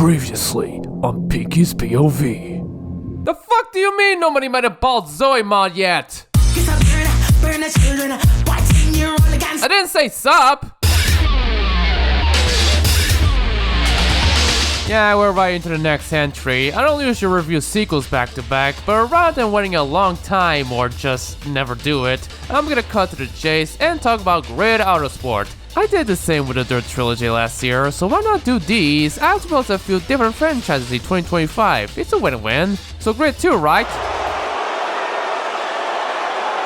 Previously on Pinkie's POV. The fuck do you mean nobody made a bald Zoe mod yet? I didn't say sup! Yeah, we're right into the next entry. I don't usually review sequels back to back, but rather than waiting a long time or just never do it, I'm gonna cut to the chase and talk about Grid Autosport. I did the same with the Dirt Trilogy last year, so why not do these as well as a few different franchises in 2025? It's a win-win. So Grid 2, right?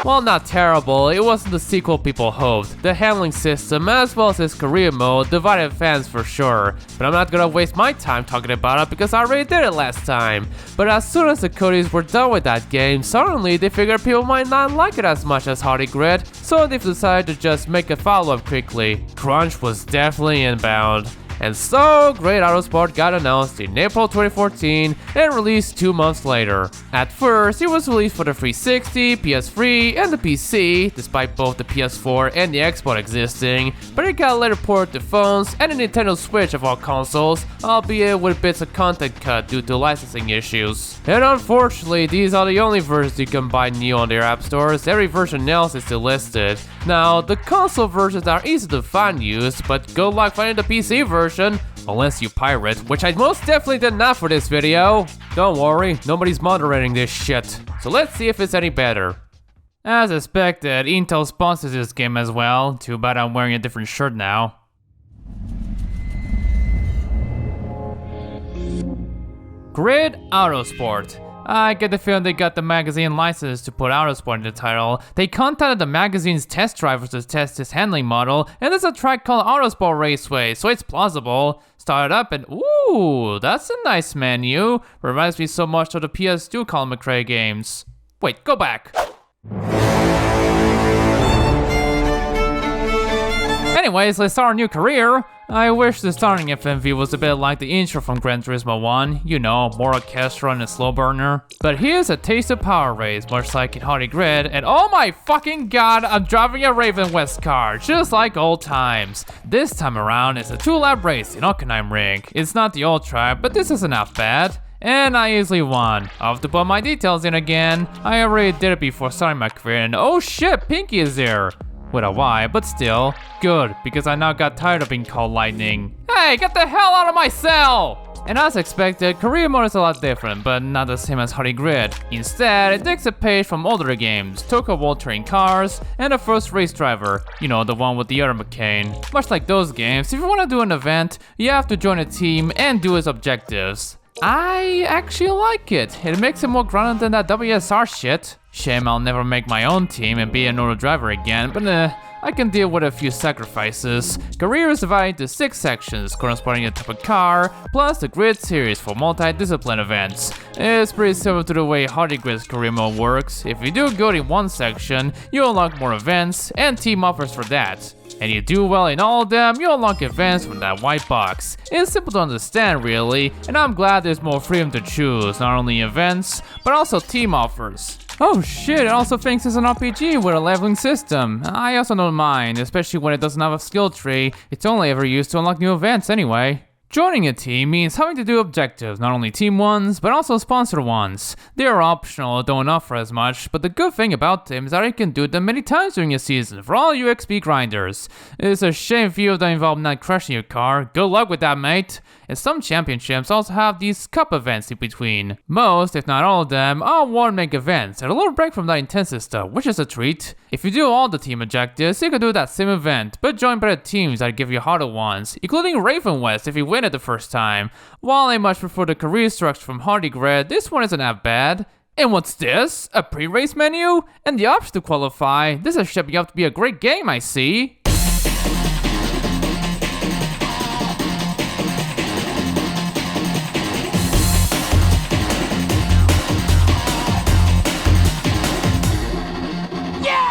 Well, not terrible, it wasn't the sequel people hoped. The handling system as well as its career mode divided fans for sure. But I'm not gonna waste my time talking about it because I already did it last time. But as soon as the codies were done with that game, suddenly they figured people might not like it as much as Hardy Grid, so they've decided to just make a follow-up quickly. Crunch was definitely inbound. And so, Grid Autosport got announced in April 2014 and released 2 months later. At first, it was released for the 360, PS3, and the PC, despite both the PS4 and the Xbox existing, but it got later ported to phones and the Nintendo Switch of all consoles, albeit with bits of content cut due to licensing issues. And unfortunately, these are the only versions you can buy new on their app stores. Every version else is still listed. Now, the console versions are easy to find used, but good luck finding the PC version. Unless you pirate, which I most definitely did not for this video. Don't worry, nobody's moderating this shit. So let's see if it's any better. As expected, Intel sponsors this game as well. Too bad I'm wearing a different shirt now. Grid Autosport. I get the feeling they got the magazine license to put Autosport in the title. They contacted the magazine's test drivers to test this handling model, and there's a track called Autosport Raceway, so it's plausible. Start up and ooh, that's a nice menu. Reminds me so much of the PS2 Colin McRae games. Wait, go back. Anyways, let's start a new career. I wish the starting FMV was a bit like the intro from Gran Turismo 1, you know, more orchestra and a slow burner. But here's a taste of power race, much like in Hardy Grid, and oh my fucking god, I'm driving a Raven West car, just like old times. This time around, it's a 2-lap race in Hockenheim Ring. It's not the old track, but this isn't half bad. And I easily won. I'll have to put my details in again. I already did it before starting my career, and oh shit, Pinkie is there. With a Y, but still, good, because I now got tired of being called lightning. Hey, get the hell out of my cell! And as expected, career mode is a lot different, but not the same as Hardy Grid. Instead, it takes a page from older games, ToCA World Touring Cars, and the first race driver, you know, the one with the other McCain. Much like those games, if you want to do an event, you have to join a team and do its objectives. I actually like it. It makes it more grounded than that WSR shit. Shame I'll never make my own team and be a normal driver again, but I can deal with a few sacrifices. Career is divided into 6 sections, corresponding to the type of car, plus the Grid series for multi-discipline events. It's pretty similar to the way Hardy Grid's career mode works. If you do good in one section, you unlock more events and team offers for that. And you do well in all of them, you unlock events from that white box. It's simple to understand really, and I'm glad there's more freedom to choose, not only events, but also team offers. Oh shit, it also thinks it's an RPG with a leveling system. I also don't mind, especially when it doesn't have a skill tree. It's only ever used to unlock new events anyway. Joining a team means having to do objectives, not only team ones, but also sponsored ones. They are optional, don't offer as much, but the good thing about them is that you can do them many times during a season for all you XP grinders. It's a shame few of them involve not crashing your car. Good luck with that, mate. And some championships also have these cup events in between. Most, if not all of them, are one-make events, and a little break from that intensive stuff, which is a treat. If you do all the team objectives, you can do that same event, but join better teams that give you harder ones, including Raven West if you win it the first time. While I much prefer the career structure from Hardy Grid, this one isn't that bad. And what's this? A pre-race menu? And the option to qualify? This is shaping up to be a great game, I see.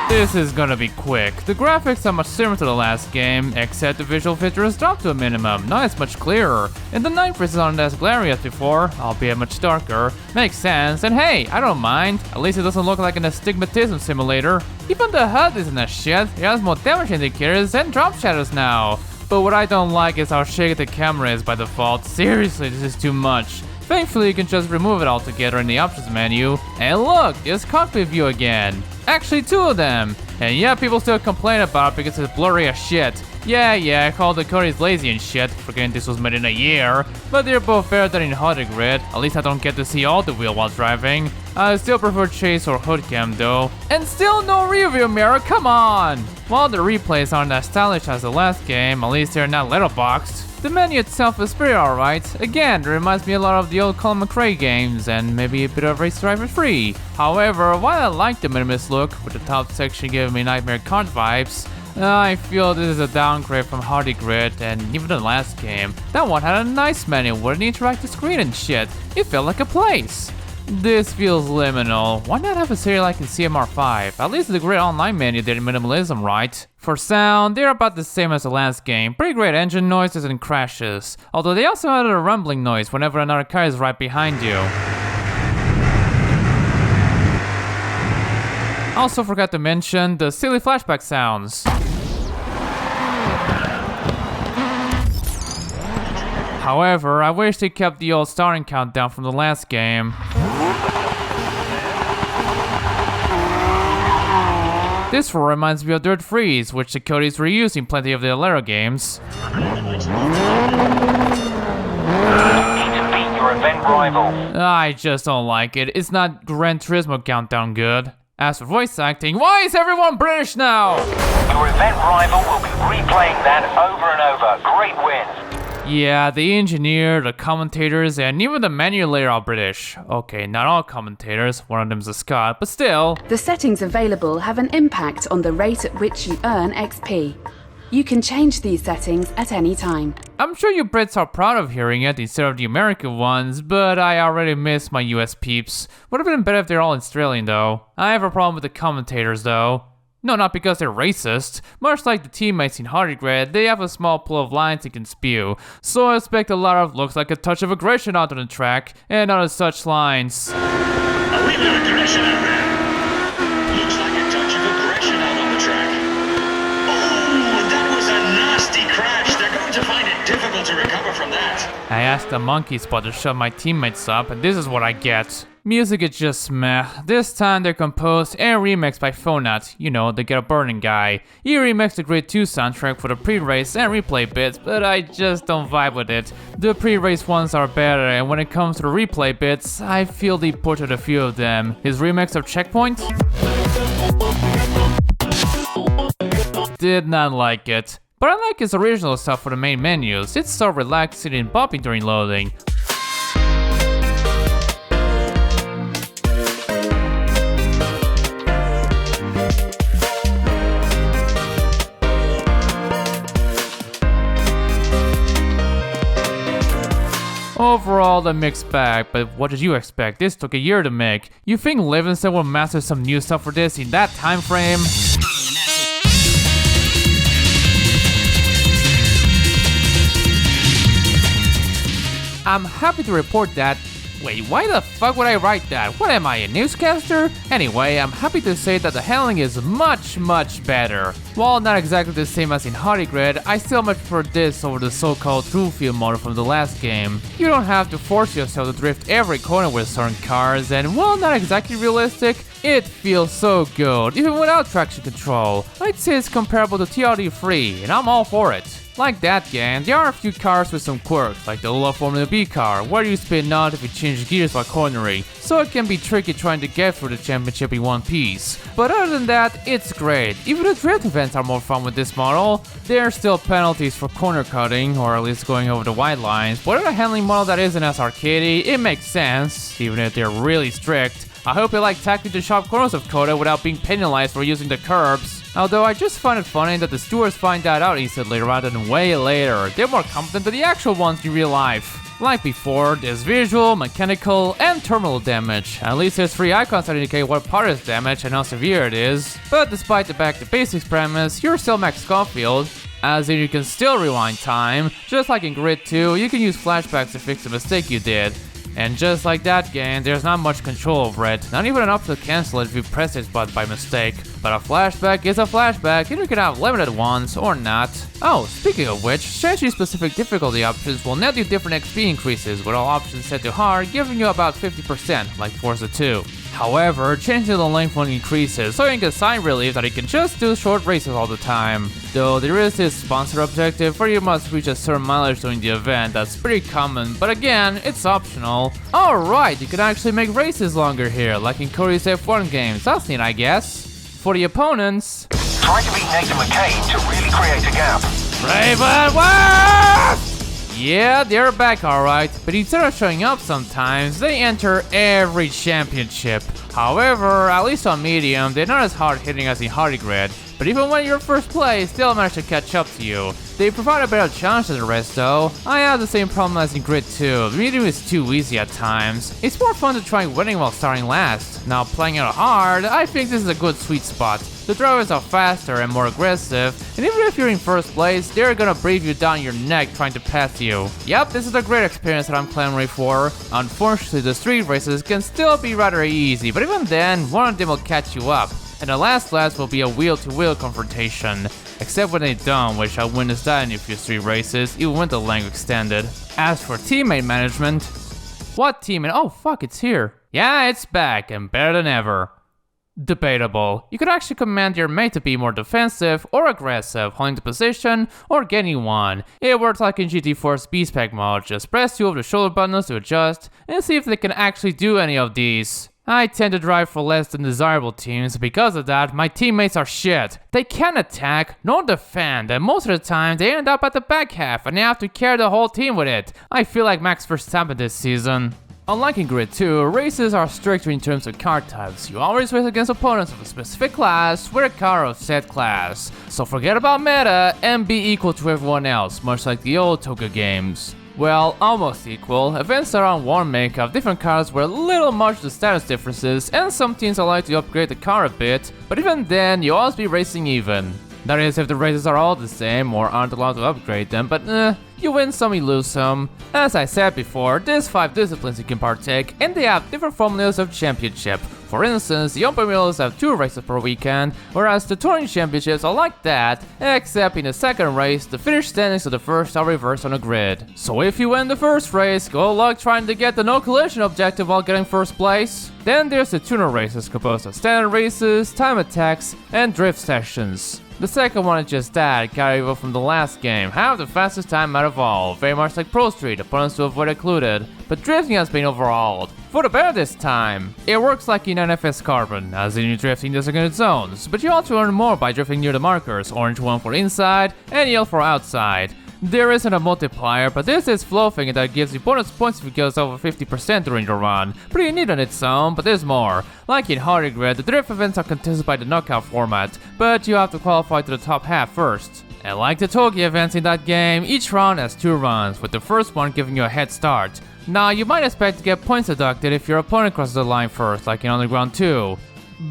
This is gonna be quick. The graphics are much similar to the last game, except the visual features dropped to a minimum. Now it's much clearer. And the night races aren't as glary as before, albeit much darker. Makes sense, and hey, I don't mind. At least it doesn't look like an astigmatism simulator. Even the HUD isn't as shit. It has more damage indicators and drop shadows now. But what I don't like is how shaky the camera is by default. Seriously, this is too much. Thankfully, you can just remove it altogether in the options menu. And look, it's cockpit view again. Actually, 2 of them. And yeah, people still complain about it because it's blurry as shit. Yeah, I called the Cody's lazy and shit, forgetting this was made in a year. But they're both better than in Hooded Grid. At least I don't get to see all the wheel while driving. I still prefer chase or hood cam though. And still no review mirror, come on! While the replays aren't as stylish as the last game, at least they're not letterboxed. The menu itself is pretty alright. Again, it reminds me a lot of the old Colin McRae games and maybe a bit of Race Driver 3. However, while I like the minimalist look, with the top section giving me Nightmare Kart vibes, I feel this is a downgrade from Hardy Grid and even the last game. That one had a nice menu with an interactive screen and shit. It felt like a place. This feels liminal. Why not have a series like in CMR5? At least the Grid Online menu did minimalism right. For sound, they're about the same as the last game. Pretty great engine noises and crashes. Although they also added a rumbling noise whenever another car is right behind you. Also forgot to mention the silly flashback sounds. However, I wish they kept the old starting countdown from the last game. This one reminds me of Dirt Freeze, which the Cody's reused in plenty of the later games. I just don't like it. It's not Gran Turismo countdown good. As for voice acting, why is everyone British now? Your event rival will be replaying that over and over. Great win. Yeah, the engineer, the commentators, and even the menu layer are British. Okay, not all commentators, one of them's a Scot, but still. The settings available have an impact on the rate at which you earn XP. You can change these settings at any time. I'm sure you Brits are proud of hearing it instead of the American ones, but I already miss my US peeps. Would have been better if they're all Australian though. I have a problem with the commentators though. No, not because they're racist. Much like the teammates in Hardy Grid, they have a small pool of lines they can spew. So I expect a lot of looks like a touch of aggression out on the track, and other such lines. A wee bit of aggression out there. Looks like a touch of aggression out on the track. Oh, that was a nasty crash. They're going to find it difficult to recover from that. I asked the monkey spot to shut my teammates up, and this is what I get. Music is just meh. This time they're composed and remixed by Phonat, you know, the Get a Burning guy. He remixed the Grid 2 soundtrack for the pre-race and replay bits, but I just don't vibe with it. The pre-race ones are better, and when it comes to the replay bits, I feel they butchered a few of them. His remix of Checkpoint? Did not like it. But I like his original stuff for the main menus. It's so relaxing and bopping during loading. Overall, a mixed bag, but what did you expect? This took a year to make. You think Livingston will master some new stuff for this in that time frame? I'm happy to report that. Wait, why the fuck would I write that? What am I, a newscaster? Anyway, I'm happy to say that the handling is much better. While not exactly the same as in Hardy Grid, I still much prefer this over the so-called true field mode from the last game. You don't have to force yourself to drift every corner with certain cars, and while not exactly realistic, it feels so good, even without traction control. I'd say it's comparable to TRD3, and I'm all for it. Like that game, there are a few cars with some quirks, like the Lola Formula B car, where you spin out if you change gears while cornering, so it can be tricky trying to get through the championship in one piece. But other than that, it's great. Even the drift events are more fun with this model. There are still penalties for corner cutting, or at least going over the white lines, but in a handling model that isn't as arcadey, it makes sense, even if they're really strict. I hope you like tackling the sharp corners of CODA without being penalized for using the curbs. Although I just find it funny that the stewards find that out instantly rather than way later. They're more competent than the actual ones in real life. Like before, there's visual, mechanical, and terminal damage. At least there's 3 icons that indicate what part is damaged and how severe it is. But despite the back to basics premise, you're still Max Caulfield. As in, you can still rewind time. Just like in Grid 2, you can use flashbacks to fix the mistake you did. And just like that game, there's not much control over it, not even an option to cancel it if you press this button by mistake. But a flashback is a flashback, and you can have limited ones or not. Oh, speaking of which, changing specific difficulty options will net you different XP increases with all options set to hard, giving you about 50% like Forza 2. However, changing the length one increases, so you can get sign relief that you can just do short races all the time. Though there is this sponsor objective where you must reach a certain mileage during the event that's pretty common, but again, it's optional. Alright, you can actually make races longer here, like in Korea's F1 games, that's neat I guess. For the opponents... Try to beat Nathan McCain to really create a gap. Raven, what? Yeah, they're back alright, but instead of showing up sometimes, they enter every championship. However, at least on medium, they're not as hard hitting as in Hardy Grid, but even when you're first place, they'll manage to catch up to you. They provide a better challenge than the rest though. I have the same problem as in Grid 2, the medium is too easy at times. It's more fun to try winning while starting last. Now playing it hard, I think this is a good sweet spot. The drivers are faster and more aggressive, and even if you're in first place, they're gonna breathe you down your neck trying to pass you. Yep, this is a great experience that I'm clamoring for. Unfortunately, the street races can still be rather easy, but even then, one of them will catch you up. And the last laps will be a wheel-to-wheel confrontation. Except when they don't, which I witnessed that in a few street races, even when the length extended. As for teammate management... What teammate? Oh fuck, it's here. Yeah, it's back, and better than ever. Debatable. You could actually command your mate to be more defensive or aggressive, holding the position or getting one. It works like in GT4's B-Spec mode, just press 2 of the shoulder buttons to adjust and see if they can actually do any of these. I tend to drive for less than desirable teams, because of that, my teammates are shit. They can't attack, nor defend, and most of the time they end up at the back half and they have to carry the whole team with it. I feel like Max Verstappen this season. Unlike in Grid 2, races are stricter in terms of car types. You always race against opponents of a specific class with a car of said class. So forget about meta and be equal to everyone else, much like the old ToCA games. Well, almost equal. Events around War make have different cars with little much the status differences, and some teams allow you to upgrade the car a bit, but even then, you always be racing even. That is, if the races are all the same or aren't allowed to upgrade them, but you win some, you lose some. As I said before, there's 5 disciplines you can partake, and they have different formulas of championship. For instance, the Open Wheels have 2 races per weekend, whereas the Touring Championships are like that, except in the second race, the finish standings of the first are reversed on a grid. So if you win the first race, good luck trying to get the no collision objective while getting first place. Then there's the tuner races composed of standard races, time attacks, and drift sessions. The second one is just that, carry over from the last game, have the fastest time out of all, very much like Pro Street, opponents to avoid included, but drifting has been overhauled, for the better this time. It works like in NFS Carbon, as in you drift in designated zones, but you also earn more by drifting near the markers, orange one for inside, and yellow for outside. There isn't a multiplier, but there's this flow thing that gives you bonus points if it goes over 50% during the run. Pretty neat on its own, but there's more. Like in Hardy Grid, the drift events are contested by the knockout format, but you have to qualify to the top half first. And like the ToCA events in that game, each round has 2 runs, with the first one giving you a head start. Now, you might expect to get points deducted if your opponent crosses the line first, like in Underground 2.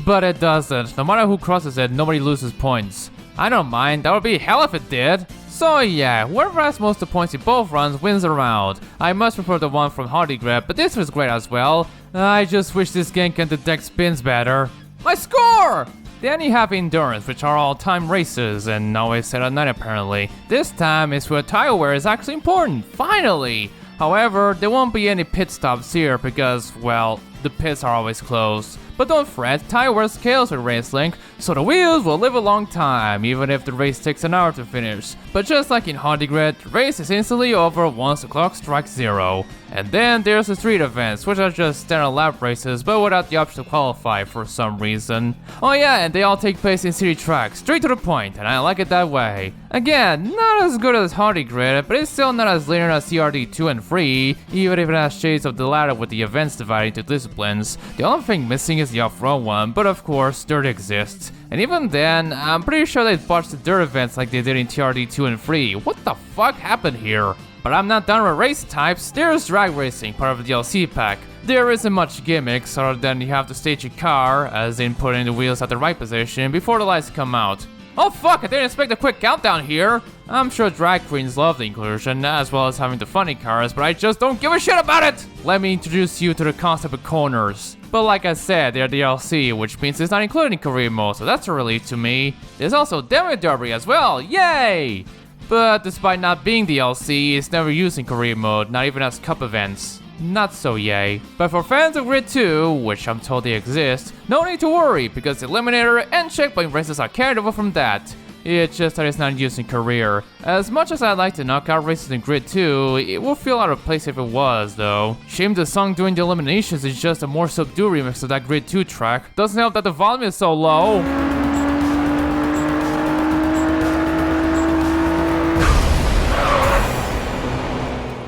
But it doesn't. No matter who crosses it, nobody loses points. I don't mind, that would be hell if it did. So yeah, whoever has most of the points in both runs wins the round. I much prefer the one from Hardy Grid, but this was great as well. I just wish this game can detect spins better. My score! Then you have Endurance, which are all-time races, and always set at night apparently. This time is where tire wear is actually important, finally! However, there won't be any pit stops here because, well, the pits are always closed. But don't fret, tire wear scales with Race Link, so the wheels will live a long time, even if the race takes an hour to finish. But just like in Hardy Grid, the race is instantly over once the clock strikes 0. And then there's the street events, which are just standard lap races, but without the option to qualify for some reason. Oh yeah, and they all take place in city tracks, straight to the point, and I like it that way. Again, not as good as Hardy Grid, but it's still not as linear as CRD 2 and 3, even if it has shades of the latter with the events divided into disciplines. The only thing missing is the off-road one, but of course, dirt exists. And even then, I'm pretty sure they botched the dirt events like they did in TRD 2 and 3. What the fuck happened here? But I'm not done with race types, there's drag racing, part of the DLC pack. There isn't much gimmicks other than you have to stage your car, as in putting the wheels at the right position before the lights come out. Oh fuck, I didn't expect a quick countdown here! I'm sure drag queens love the inclusion, as well as having the funny cars, but I just don't give a shit about it! Let me introduce you to the concept of corners. But like I said, they're DLC, which means it's not included in career mode, so that's a relief to me. There's also Demo Derby as well, yay! But despite not being DLC, it's never used in career mode, not even as cup events. Not so yay. But for fans of Grid 2, which I'm told they exist, no need to worry, because Eliminator and Checkpoint races are carried over from that. It's just that it's not used in career. As much as I'd like the knockout races in Grid 2, it would feel out of place if it was, though. Shame the song during the eliminations is just a more subdued remix of that Grid 2 track. Doesn't help that the volume is so low.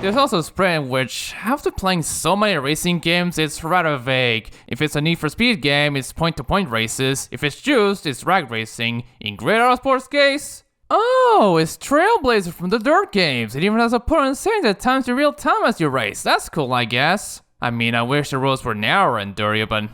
There's also Sprint, which, after playing so many racing games, it's rather vague. If it's a Need for Speed game, it's point-to-point races. If it's Juiced, it's drag racing. In Great Autosport's case, oh, it's Trailblazer from the Dirt games. It even has a opponent saying that times in real time as you race. That's cool, I guess. I mean, I wish the rules were narrower and dirtier, but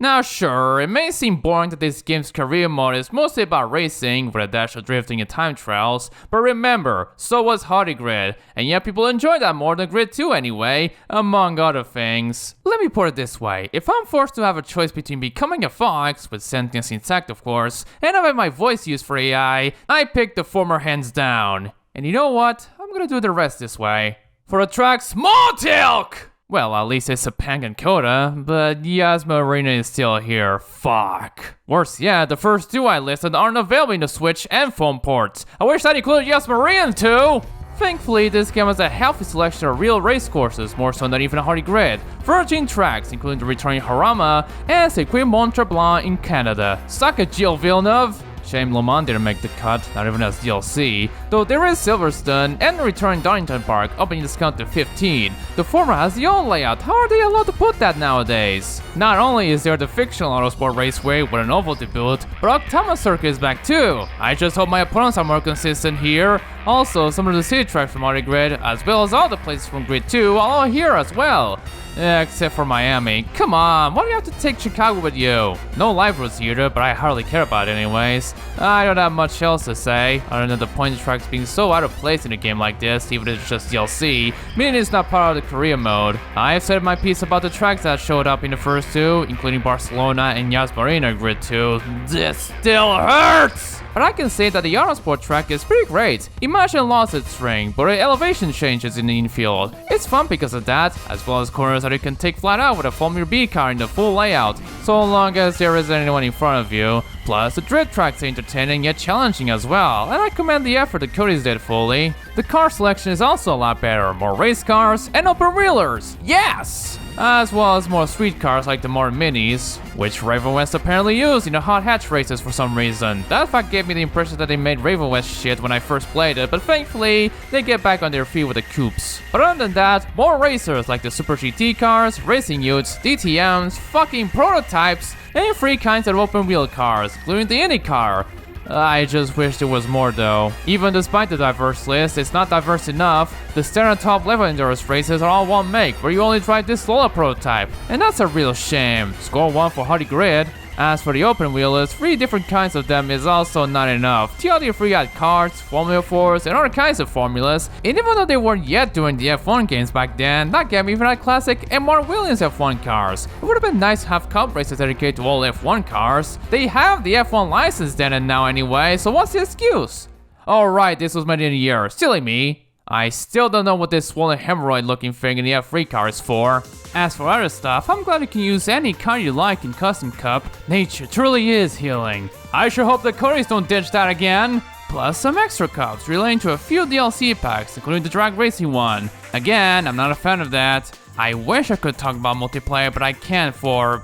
Now sure, it may seem boring that this game's career mode is mostly about racing, with a dash of drifting and time trials, but remember, so was Hardy Grid, and yet people enjoy that more than Grid 2 anyway, among other things. Let me put it this way, if I'm forced to have a choice between becoming a fox, with sentience intact of course, and having my voice used for AI, I pick the former hands down. And you know what? I'm gonna do the rest this way. For a track Small Tilk! Well, at least it's a Pank and Coda, but Yasma Arena is still here. Fuck. Worse yet, the first two I listed aren't available in the Switch and phone ports. I wish that included Yasma Arena too! Thankfully, this game has a healthy selection of real race courses, more so than even a Hardy Grid. 13 tracks, including the returning Harama and Circuit Mont Tremblant in Canada. Suck it, Gilles Villeneuve! Shame Le Mans didn't make the cut, not even as DLC, though there is Silverstone and the returning Donington Park opening this count to 15. The former has the old layout, how are they allowed to put that nowadays? Not only is there the fictional Autosport Raceway with an oval debut, but Octama Circuit is back too. I just hope my opponents are more consistent here. Also, some of the city tracks from Hardy Grid, as well as all the places from Grid 2, are all here as well. Except for Miami. Come on, why do you have to take Chicago with you? No live routes either, but I hardly care about it anyways. I don't have much else to say, other than the point tracks being so out of place in a game like this, even if it's just DLC, meaning it's not part of the career mode. I've said my piece about the tracks that showed up in the first two, including Barcelona and Yas Marina Grid 2. This still hurts! But I can say that the Autosport track is pretty great. Imagine lost its string, but the elevation changes in the infield. It's fun because of that, as well as corners that you can take flat out with a Formula B car in the full layout, so long as there isn't anyone in front of you. Plus, the drift tracks are entertaining yet challenging as well, and I commend the effort that Cody's did fully. The car selection is also a lot better, more race cars and open wheelers, yes! As well as more street cars like the modern minis, which Raven West apparently used in the hot hatch races for some reason. That fact gave me the impression that they made Raven West shit when I first played it, but thankfully, they get back on their feet with the coupes. But other than that, more racers like the Super GT cars, racing utes, DTMs, fucking prototypes, and 3 kinds of open wheel cars, including the IndyCar. I just wish there was more though. Even despite the diverse list, it's not diverse enough. The standard top level endurance races are all one make, where you only drive this smaller prototype, and that's a real shame. Score 1 for Hardy Grid. As for the open wheelers, 3 different kinds of them is also not enough. TLD3 had karts, Formula 4s, and other kinds of formulas, and even though they weren't yet doing the F1 games back then, that game even had classic and Mark Williams F1 cars. It would have been nice to have cup races dedicated to all F1 cars. They have the F1 license then and now anyway, so what's the excuse? Alright, this was made in a year, silly me. I still don't know what this swollen hemorrhoid looking thing in the F3 car is for. As for other stuff, I'm glad you can use any car you like in Custom Cup. Nature truly is healing. I sure hope the Corys don't ditch that again. Plus some extra cups relating to a few DLC packs, including the drag racing one. Again, I'm not a fan of that. I wish I could talk about multiplayer, but I can't for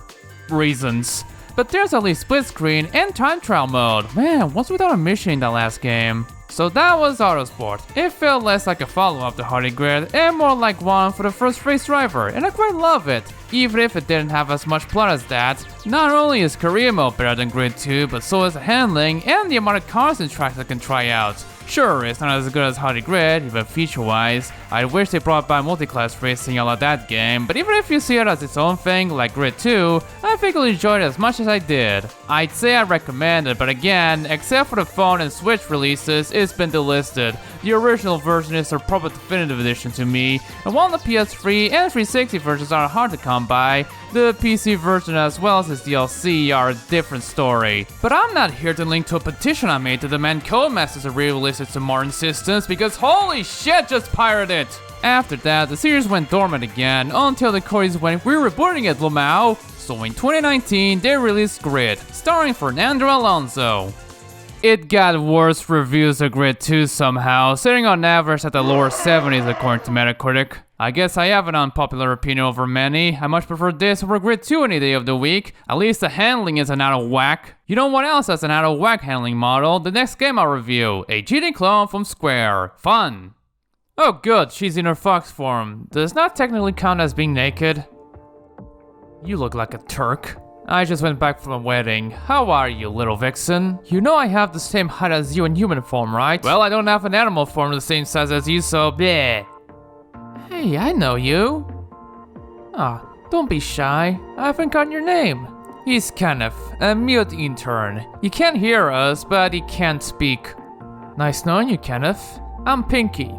reasons. But there's at least split screen and time trial mode. Man, what's without a mission in that last game? So that was Autosport. It felt less like a follow-up to Hardy Grid and more like one for the first race driver, and I quite love it. Even if it didn't have as much plot as that, not only is career mode better than Grid 2, but so is the handling and the amount of cars and tracks I can try out. Sure, it's not as good as Hardy Grid, even feature-wise, I wish they brought back multi-class racing. I love that game, but even if you see it as its own thing, like Grid 2, I think you'll enjoy it as much as I did. I'd say I recommend it, but again, except for the phone and Switch releases, it's been delisted. The original version is a proper definitive edition to me, and while the PS3 and 360 versions are hard to come by, the PC version as well as its DLC are a different story. But I'm not here to link to a petition I made to demand Codemasters to re-release it to modern systems, because holy shit, just pirate it! After that, the series went dormant again, until the Corys went, "We're rebooting it, Lamau." So in 2019, they released Grid, starring Fernando Alonso. It got worse reviews than Grid 2 somehow, sitting on average at the lower 70s according to Metacritic. I guess I have an unpopular opinion over many. I much prefer this over Grid 2 any day of the week. At least the handling isn't out of whack. You know what else has an out of whack handling model? The next game I'll review, a cheating clone from Square. Fun. Oh good, she's in her fox form. Does not technically count as being naked. You look like a Turk. I just went back from a wedding. How are you, little vixen? You know I have the same height as you in human form, right? Well, I don't have an animal form the same size as you, so bleh. Hey, I know you. Ah, don't be shy. I haven't gotten your name. He's Kenneth, a mute intern. He can't hear us, but he can't speak. Nice knowing you, Kenneth. I'm Pinkie.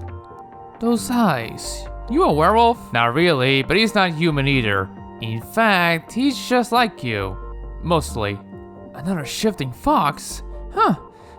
Those eyes. You a werewolf? Not really, but he's not human either. In fact, he's just like you. Mostly. Another shifting fox? Huh.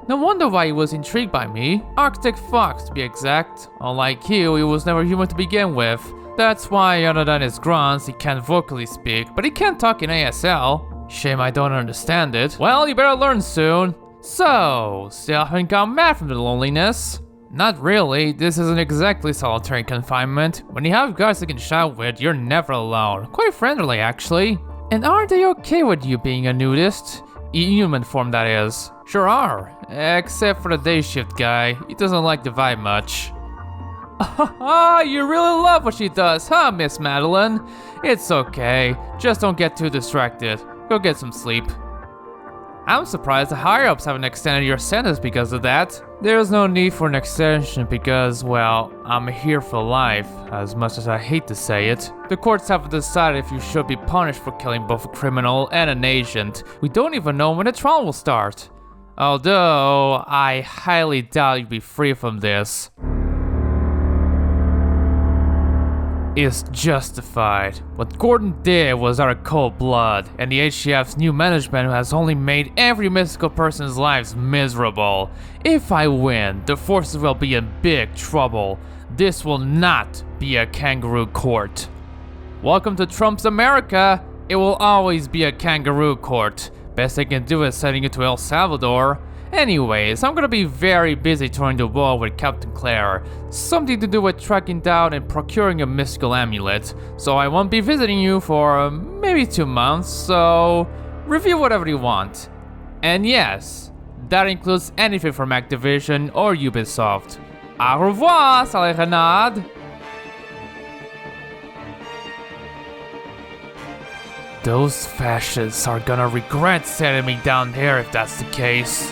No wonder why he was intrigued by me. Arctic fox, to be exact. Unlike you, he was never human to begin with. That's why, other than his grunts, he can't vocally speak, but he can talk in ASL. Shame I don't understand it. Well, you better learn soon. So, still haven't gone mad from the loneliness? Not really, this isn't exactly solitary confinement. When you have guys you can shout with, you're never alone. Quite friendly, actually. And are they okay with you being a nudist? In human form, that is. Sure are. Except for the day shift guy. He doesn't like the vibe much. Ah, you really love what she does, huh, Miss Madeline? It's okay. Just don't get too distracted. Go get some sleep. I'm surprised the higher-ups haven't extended your sentence because of that. There's no need for an extension because, well, I'm here for life, as much as I hate to say it. The courts haven't decided if you should be punished for killing both a criminal and an agent. We don't even know when the trial will start. Although, I highly doubt you'll be free from this. Is justified. What Gordon did was out of cold blood, and the HCF's new management has only made every mystical person's lives miserable. If I win, the forces will be in big trouble. This will not be a kangaroo court. Welcome to Trump's America. It will always be a kangaroo court. Best they can do is sending you to El Salvador. Anyways, I'm gonna be very busy touring the world with Captain Claire. Something to do with tracking down and procuring a mystical amulet. So I won't be visiting you for maybe 2 months, so review whatever you want. And yes, that includes anything from Activision or Ubisoft. Au revoir, Saleh Renard! Those fascists are gonna regret sending me down there if that's the case.